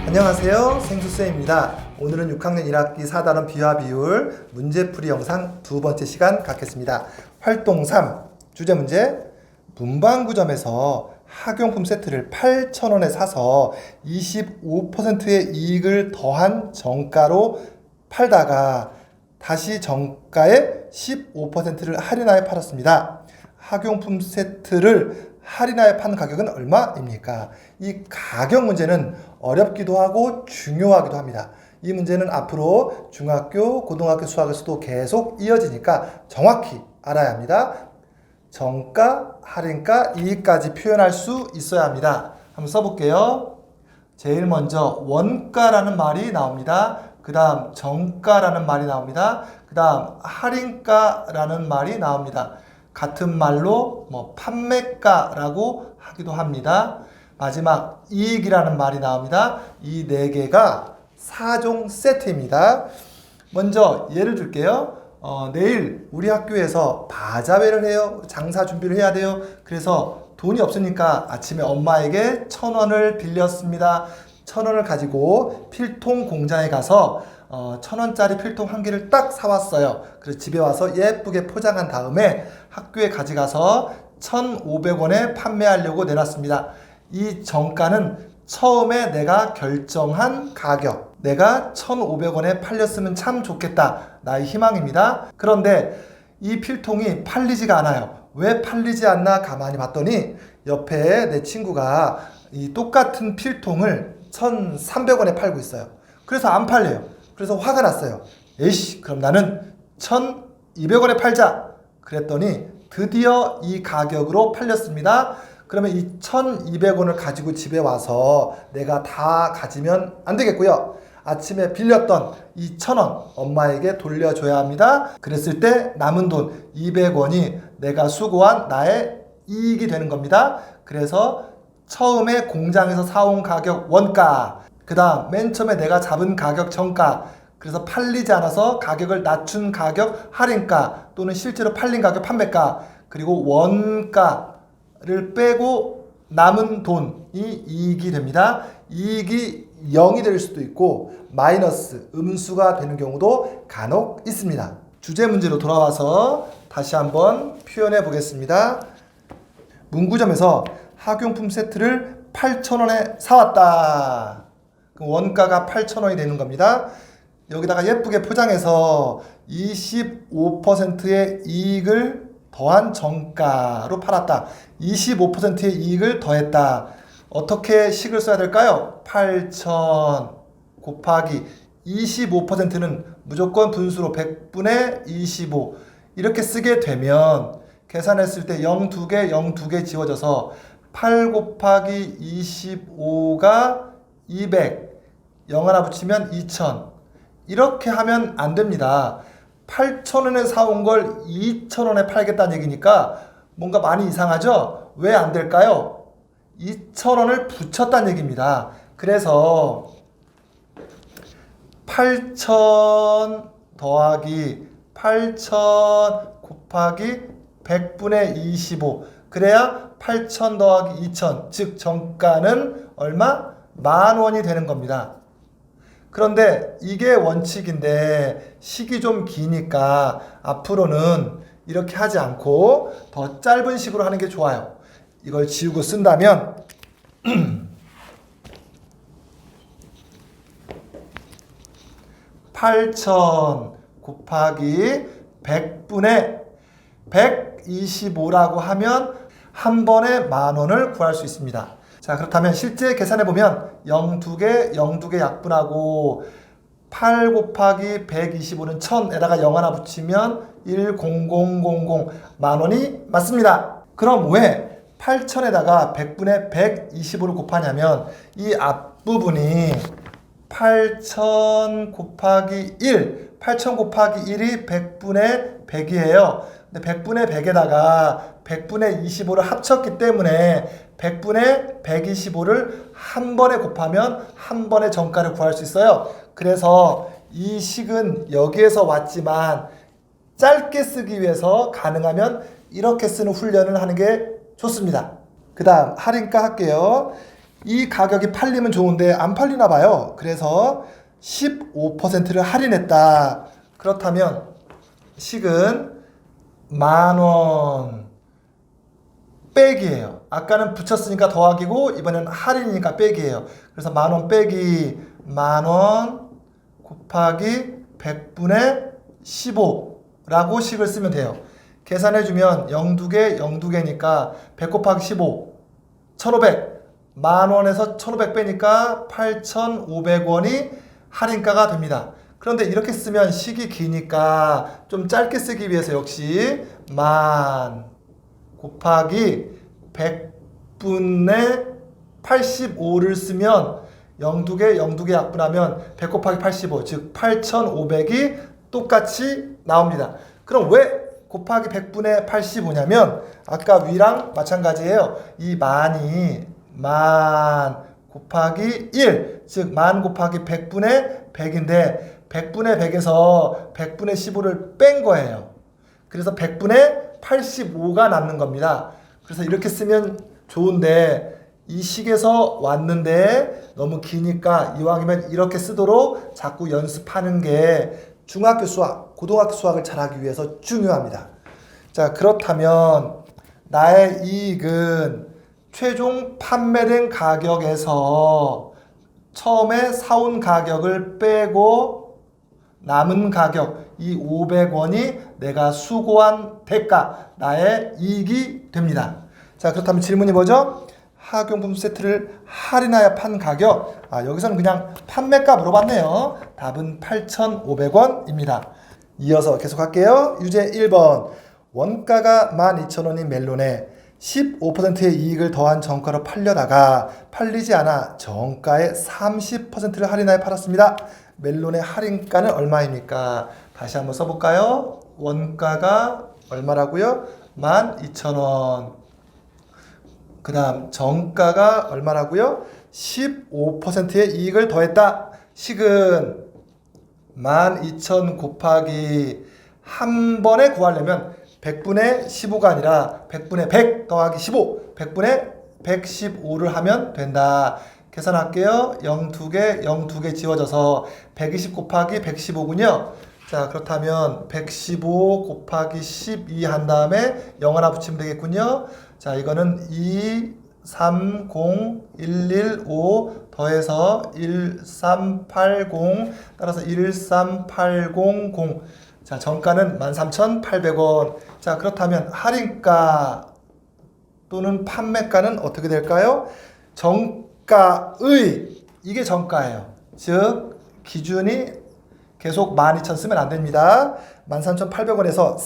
안녕하세요, 생수쌤입니다. 오늘은 6학년 1학기 4단원 비화 비율 문제풀이 영상 두 번째 시간 갖겠습니다. 활동 3 주제 문제. 문방구점에서 학용품 세트를 8,000원에 사서 25%의 이익을 더한 정가로 팔다가 다시 정가에 15%를 할인하여 팔았습니다. 학용품 세트를 할인하여 판 가격은 얼마입니까? 이 가격 문제는 어렵기도 하고 중요하기도 합니다. 이 문제는 앞으로 중학교, 고등학교 수학에서도 계속 이어지니까 정확히 알아야 합니다. 정가, 할인가, 이익까지 표현할 수 있어야 합니다. 한번 써볼게요. 제일 먼저 원가라는 말이 나옵니다. 그 다음 정가라는 말이 나옵니다. 그 다음 할인가라는 말이 나옵니다. 같은 말로 판매가라고 하기도 합니다. 마지막 이익이라는 말이 나옵니다. 이 네 개가 4종 세트입니다. 먼저 예를 들게요. 내일 우리 학교에서 바자회를 해요. 장사 준비를 해야 돼요. 그래서 돈이 없으니까 아침에 엄마에게 1,000원을 빌렸습니다. 1,000원을 가지고 필통 공장에 가서 1,000원짜리 필통 한 개를 딱 사왔어요. 그래서 집에 와서 예쁘게 포장한 다음에 학교에 가져가서 1,500원에 판매하려고 내놨습니다. 이 정가는 처음에 내가 결정한 가격. 내가 1,500원에 팔렸으면 참 좋겠다. 나의 희망입니다. 그런데 이 필통이 팔리지가 않아요. 왜 팔리지 않나 가만히 봤더니 옆에 내 친구가 이 똑같은 필통을 1,300원에 팔고 있어요. 그래서 안 팔려요. 그래서 화가 났어요. 에이씨, 그럼 나는 1,200원에 팔자. 그랬더니 드디어 이 가격으로 팔렸습니다. 그러면 이 1,200원을 가지고 집에 와서 내가 다 가지면 안 되겠고요. 아침에 빌렸던 이 1,000원 엄마에게 돌려줘야 합니다. 그랬을 때 남은 돈 200원이 내가 수고한 나의 이익이 되는 겁니다. 그래서 처음에 공장에서 사온 가격 원가, 그 다음 맨 처음에 내가 잡은 가격 정가, 그래서 팔리지 않아서 가격을 낮춘 가격 할인가, 또는 실제로 팔린 가격 판매가, 그리고 원가를 빼고 남은 돈이 이익이 됩니다. 이익이 0이 될 수도 있고 마이너스 음수가 되는 경우도 간혹 있습니다. 주제 문제로 돌아와서 다시 한번 표현해 보겠습니다. 문구점에서 학용품 세트를 8,000원에 사왔다. 그럼 원가가 8,000원이 되는 겁니다. 여기다가 예쁘게 포장해서 25%의 이익을 더한 정가로 팔았다. 25%의 이익을 더했다. 어떻게 식을 써야 될까요? 8,000 곱하기 25%는 무조건 분수로 100분의 25 이렇게 쓰게 되면 계산했을 때 0 2개, 0 2개 지워져서 8 곱하기 25가 200, 0 하나 붙이면 2,000. 이렇게 하면 안 됩니다. 8,000원에 사온 걸 2,000원에 팔겠다는 얘기니까 뭔가 많이 이상하죠? 왜 안 될까요? 2,000원을 붙였다는 얘기입니다. 그래서 8,000 더하기 8,000 곱하기 100분의 25 그래야 8,000 더하기 2,000 즉 정가는 얼마? 10,000원이 되는 겁니다. 그런데 이게 원칙인데 식이 좀 기니까 앞으로는 이렇게 하지 않고 더 짧은 식으로 하는 게 좋아요. 이걸 지우고 쓴다면 8,000 곱하기 100분의 125라고 하면 한 번에 10,000원을 구할 수 있습니다. 자, 그렇다면 실제 계산해보면 0 2개, 0 2개 약분하고 8 곱하기 125는 1,000에다가 0 하나 붙이면 10000 10,000원이 맞습니다. 그럼 왜 8,000에다가 100분의 125를 곱하냐면 이 앞부분이 8,000 곱하기 1, 8,000 곱하기 1이 100분의 100이에요. 근데 100분의 100에다가 100분의 25를 합쳤기 때문에 100분의 125를 한 번에 곱하면 한 번의 정가를 구할 수 있어요. 그래서 이 식은 여기에서 왔지만 짧게 쓰기 위해서 가능하면 이렇게 쓰는 훈련을 하는 게 좋습니다. 그 다음 할인가 할게요. 이 가격이 팔리면 좋은데 안 팔리나 봐요. 그래서 15%를 할인했다. 그렇다면 식은 10,000원 빼기예요. 아까는 붙였으니까 더하기고 이번에는 할인이니까 빼기예요. 그래서 10,000원 빼기 10,000원 곱하기 100분의 15라고 식을 쓰면 돼요. 계산해주면 0두개 0두개니까 100 곱하기 15 1500 10,000원에서 1500 빼니까 8,500원이 할인가가 됩니다. 그런데 이렇게 쓰면 식이 기니까 좀 짧게 쓰기 위해서 역시 10,000 곱하기 100분의 85를 쓰면 0두개 0두개 약분하면 100 곱하기 85 즉 8,500이 똑같이 나옵니다. 그럼 왜 곱하기 100분의 85냐면 아까 위랑 마찬가지예요. 이 만이 만 곱하기 1 즉 만 곱하기 100분의 100인데 100분의 100에서 100분의 15를 뺀 거예요. 그래서 100분의 85가 남는 겁니다. 그래서 이렇게 쓰면 좋은데 이 식에서 왔는데 너무 기니까 이왕이면 이렇게 쓰도록 자꾸 연습하는 게 중학교 수학, 고등학교 수학을 잘하기 위해서 중요합니다. 자, 그렇다면 나의 이익은 최종 판매된 가격에서 처음에 사온 가격을 빼고 남은 가격 이 500원이 내가 수고한 대가 나의 이익이 됩니다. 자, 그렇다면 질문이 뭐죠? 학용품 세트를 할인하여 판 가격. 여기서는 그냥 판매가 물어봤네요. 답은 8,500원입니다. 이어서 계속 할게요. 유제 1번. 원가가 12,000원인 멜론에 15%의 이익을 더한 정가로 팔려다가 팔리지 않아 정가의 30%를 할인하여 팔았습니다. 멜론의 할인가는 얼마입니까? 다시 한번 써볼까요? 원가가 얼마라고요? 12,000원. 그 다음 정가가 얼마라고요? 15%의 이익을 더했다. 식은 12,000 곱하기 한 번에 구하려면 100분의 15가 아니라 100분의 100 더하기 15 100분의 115를 하면 된다. 계산할게요. 0 2개 0 2개 지워져서 120 곱하기 115군요. 자, 그렇다면 115 곱하기 12 한 다음에 0 하나 붙이면 되겠군요. 자, 이거는 2, 3, 0, 1, 1, 5 더해서 1, 3, 8, 0 따라서 1, 3, 8, 0, 0. 자, 정가는 13,800원. 자, 그렇다면 할인가 또는 판매가는 어떻게 될까요? 정가의 이게 정가예요. 즉 기준이 계속 12,000 쓰면 안 됩니다. 13,800원에서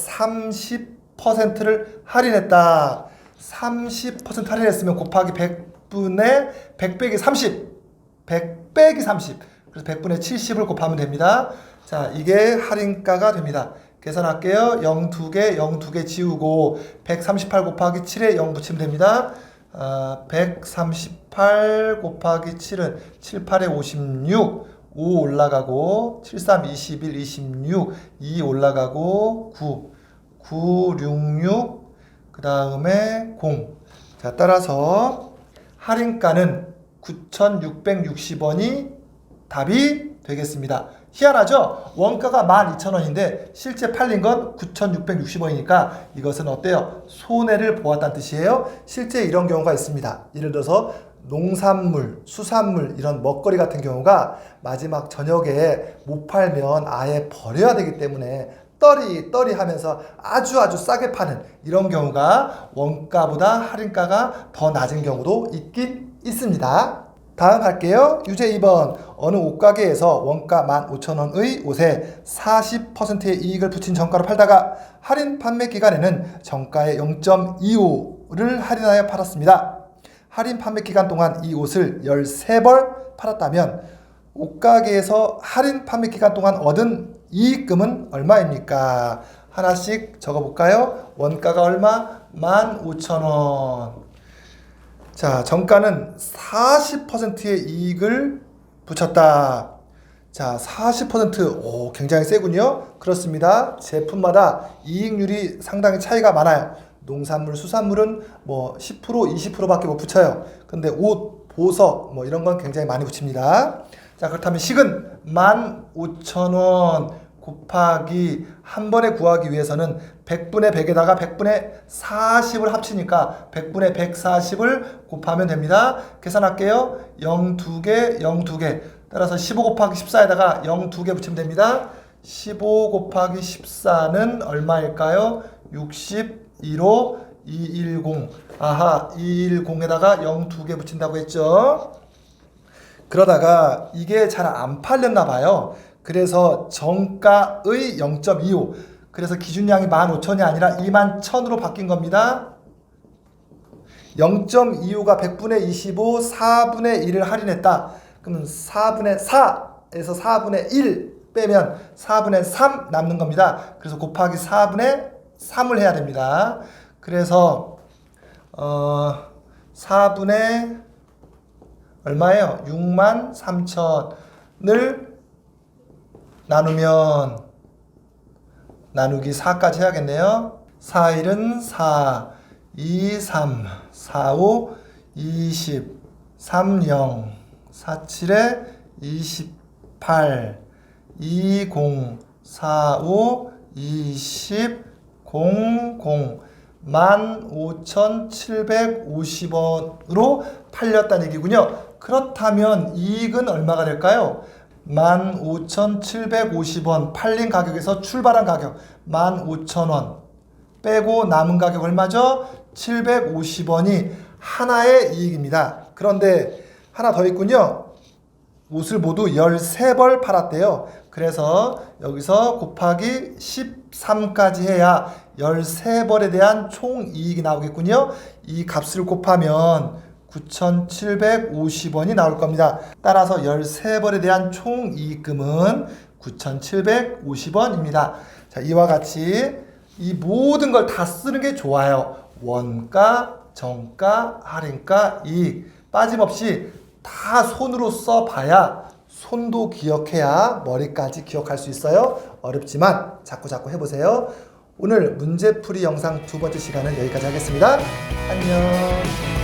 30%를 할인했다. 30% 할인했으면 곱하기 100분의 100 빼기 30 100 빼기 30 그래서 100분의 70을 곱하면 됩니다. 자, 이게 할인가가 됩니다. 계산할게요. 0 2개 0 2개 지우고 138 곱하기 7에 0 붙이면 됩니다. 138 곱하기 7은 7, 8에 56 5 올라가고 7, 3, 21, 26 2 올라가고 9 9, 6, 6 그 다음에 0. 자, 따라서 할인가는 9,660원이 답이 되겠습니다. 희한하죠? 원가가 12,000원인데 실제 팔린 건 9,660원이니까 이것은 어때요? 손해를 보았다는 뜻이에요. 실제 이런 경우가 있습니다. 예를 들어서 농산물, 수산물 이런 먹거리 같은 경우가 마지막 저녁에 못 팔면 아예 버려야 되기 때문에 떨이 하면서 아주 싸게 파는 이런 경우가 원가보다 할인가가 더 낮은 경우도 있긴 있습니다. 다음 갈게요. 유제 2번. 어느 옷가게에서 원가 15,000원의 옷에 40%의 이익을 붙인 정가로 팔다가 할인 판매 기간에는 정가의 0.25를 할인하여 팔았습니다. 할인 판매 기간 동안 이 옷을 13벌 팔았다면 옷가게에서 할인 판매 기간 동안 얻은 이익금은 얼마입니까? 하나씩 적어볼까요? 원가가 얼마? 15,000원. 자, 정가는 40%의 이익을 붙였다. 자, 40%, 오, 굉장히 세군요. 그렇습니다. 제품마다 이익률이 상당히 차이가 많아요. 농산물, 수산물은 뭐 10%, 20%밖에 못 붙여요. 근데 옷, 보석 뭐 이런 건 굉장히 많이 붙입니다. 자, 그렇다면 식은 15,000원 곱하기 한 번에 구하기 위해서는 100분의 100에다가 100분의 40을 합치니까 100분의 140을 곱하면 됩니다. 계산할게요. 0 2개, 0 2개. 따라서 15 곱하기 14에다가 0 2개 붙이면 됩니다. 15 곱하기 14는 얼마일까요? 62로 210. 아하, 210에다가 0 2개 붙인다고 했죠. 그러다가 이게 잘 안 팔렸나 봐요. 그래서 정가의 0.25. 그래서 기준량이 15,000이 아니라 21,000으로 바뀐 겁니다. 0.25가 100분의 25, 4분의 1을 할인했다. 그러면 4분의 4에서 4분의 1 빼면 4분의 3 남는 겁니다. 그래서 곱하기 4분의 3을 해야 됩니다. 그래서 4분의 얼마예요? 63,000을 나누면 나누기 4까지 해야겠네요. 4, 1은 4, 2, 3, 4, 5, 20, 3, 0, 4, 7에 28, 2, 0, 4, 5, 20, 0, 0, 15,750원으로 팔렸다는 얘기군요. 그렇다면 이익은 얼마가 될까요? 15,750원 팔린 가격에서 출발한 가격 15,000원 빼고 남은 가격 얼마죠? 750원이 하나의 이익입니다. 그런데 하나 더 있군요. 옷을 모두 13벌 팔았대요. 그래서 여기서 곱하기 13까지 해야 13벌에 대한 총이익이 나오겠군요. 이 값을 곱하면 9,750원이 나올 겁니다. 따라서 13벌에 대한 총이익금은 9,750원입니다. 자, 이와 같이 이 모든 걸 다 쓰는 게 좋아요. 원가, 정가, 할인가, 이익 빠짐없이 다 손으로 써봐야 손도 기억해야 머리까지 기억할 수 있어요. 어렵지만 자꾸 해보세요. 오늘 문제풀이 영상 두 번째 시간은 여기까지 하겠습니다. 안녕.